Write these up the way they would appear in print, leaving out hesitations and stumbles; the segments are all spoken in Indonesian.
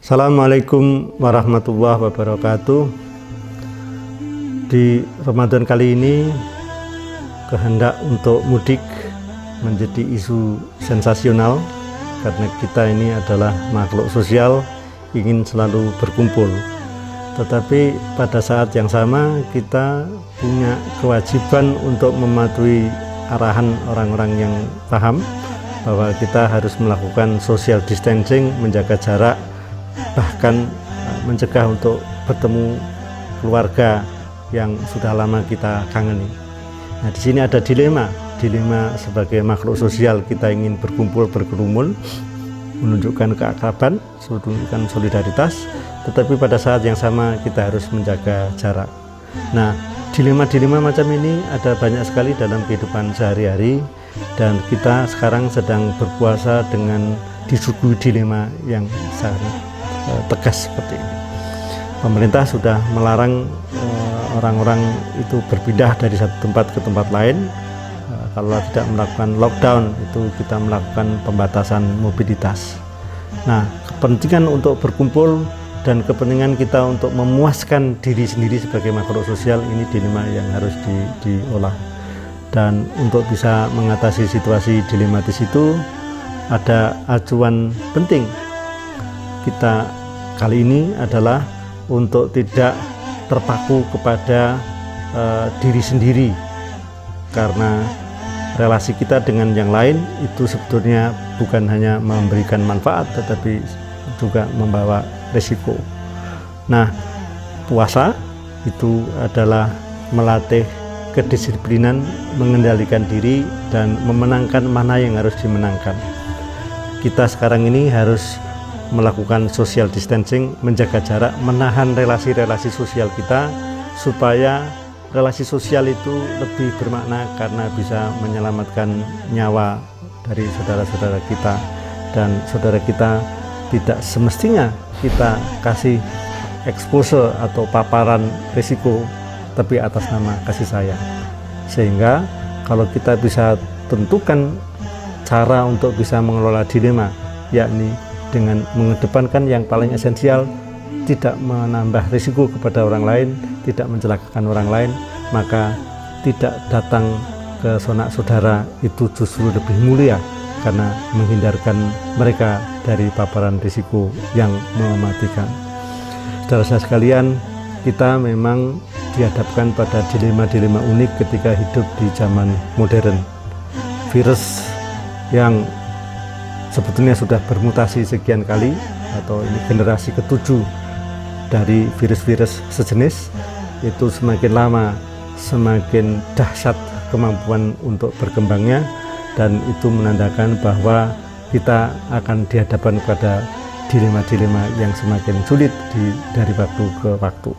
Assalamualaikum warahmatullahi wabarakatuh. Di Ramadan kali ini, kehendak untuk mudik menjadi isu sensasional karena kita ini adalah makhluk sosial, ingin selalu berkumpul. Tetapi pada saat yang sama kita punya kewajiban untuk mematuhi arahan orang-orang yang paham bahwa kita harus melakukan social distancing, menjaga jarak, bahkan mencegah untuk bertemu keluarga yang sudah lama kita kangeni. Nah, di sini ada dilema sebagai makhluk sosial, kita ingin berkumpul, berkerumun, menunjukkan keakraban, menunjukkan solidaritas, tetapi pada saat yang sama kita harus menjaga jarak. Nah, dilema-dilema macam ini ada banyak sekali dalam kehidupan sehari-hari, dan kita sekarang sedang berpuasa dengan disuguhi dilema yang sangat tegas seperti ini. Pemerintah sudah melarang orang-orang itu berpindah dari satu tempat ke tempat lain. Kalau tidak melakukan lockdown, itu kita melakukan pembatasan mobilitas. Nah, kepentingan untuk berkumpul dan kepentingan kita untuk memuaskan diri sendiri sebagai makhluk sosial, ini dilema yang harus diolah. Dan untuk bisa mengatasi situasi dilematis itu ada acuan penting kita kali ini adalah untuk tidak terpaku kepada diri sendiri, karena relasi kita dengan yang lain itu sebetulnya bukan hanya memberikan manfaat tetapi juga membawa risiko. Nah, puasa itu adalah melatih kedisiplinan, mengendalikan diri dan memenangkan mana yang harus dimenangkan. Kita sekarang ini harus melakukan social distancing, menjaga jarak, menahan relasi-relasi sosial kita supaya relasi sosial itu lebih bermakna karena bisa menyelamatkan nyawa dari saudara-saudara kita, dan saudara kita tidak semestinya kita kasih expose atau paparan risiko, tapi atas nama kasih sayang. Sehingga kalau kita bisa tentukan cara untuk bisa mengelola dilema, yakni dengan mengedepankan yang paling esensial, tidak menambah risiko kepada orang lain, tidak mencelakakan orang lain, maka tidak datang ke sanak saudara itu justru lebih mulia karena menghindarkan mereka dari paparan risiko yang mematikan. Saudara-saudara sekalian, kita memang dihadapkan pada dilema-dilema unik ketika hidup di zaman modern. Virus yang sebetulnya sudah bermutasi sekian kali, atau ini generasi ke-7 dari virus-virus sejenis, itu semakin lama semakin dahsyat kemampuan untuk berkembangnya, dan itu menandakan bahwa kita akan dihadapkan pada dilema-dilema yang semakin sulit dari waktu ke waktu.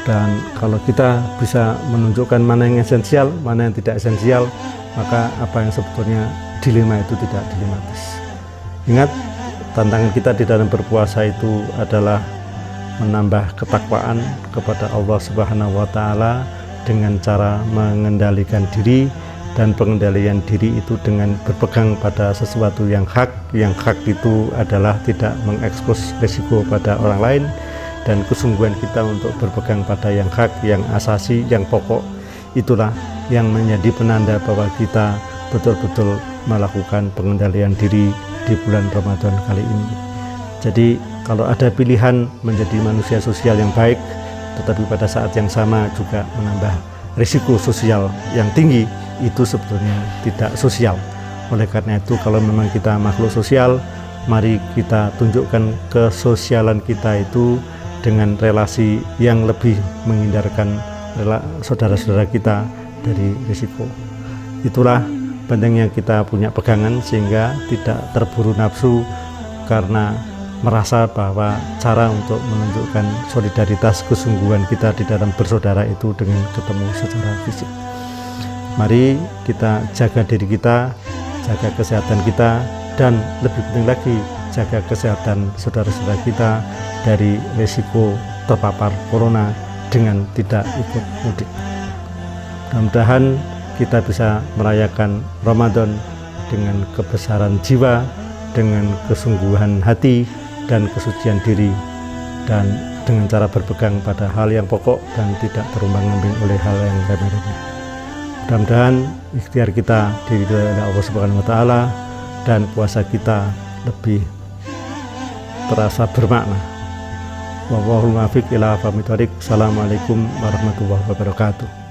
Dan kalau kita bisa menunjukkan mana yang esensial, mana yang tidak esensial, maka apa yang sebetulnya dilema itu tidak dilematis. Ingat, tantangan kita di dalam berpuasa itu adalah menambah ketakwaan kepada Allah Subhanahu wa Ta'ala dengan cara mengendalikan diri, dan pengendalian diri itu dengan berpegang pada sesuatu yang hak. Yang hak itu adalah tidak mengekspos risiko pada orang lain, dan kesungguhan kita untuk berpegang pada yang hak, yang asasi, yang pokok, itulah yang menjadi penanda bahwa kita betul-betul melakukan pengendalian diri di bulan Ramadan kali ini. Jadi kalau ada pilihan menjadi manusia sosial yang baik, tetapi pada saat yang sama juga menambah risiko sosial yang tinggi, itu sebetulnya tidak sosial. Oleh karena itu, kalau memang kita makhluk sosial, mari kita tunjukkan kesosialan kita itu dengan relasi yang lebih menghindarkan saudara-saudara kita dari risiko. Itulah pentingnya kita punya pegangan sehingga tidak terburu nafsu karena merasa bahwa cara untuk menunjukkan solidaritas kesungguhan kita di dalam bersaudara itu dengan ketemu secara fisik. Mari kita jaga diri kita, jaga kesehatan kita, dan lebih penting lagi jaga kesehatan saudara-saudara kita dari risiko terpapar corona dengan tidak ikut mudik. Mudah-mudahan kita bisa merayakan Ramadan dengan kebesaran jiwa, dengan kesungguhan hati, dan kesucian diri, dan dengan cara berpegang pada hal yang pokok dan tidak terombang-ambing oleh hal yang remeh-remeh. Mudah-mudahan ikhtiar kita diridhoi oleh Allah Subhanahu wa taala dan puasa kita lebih terasa bermakna. Wallahul muwaffiq ila aqwamit thoriq. Assalamualaikum warahmatullahi wabarakatuh.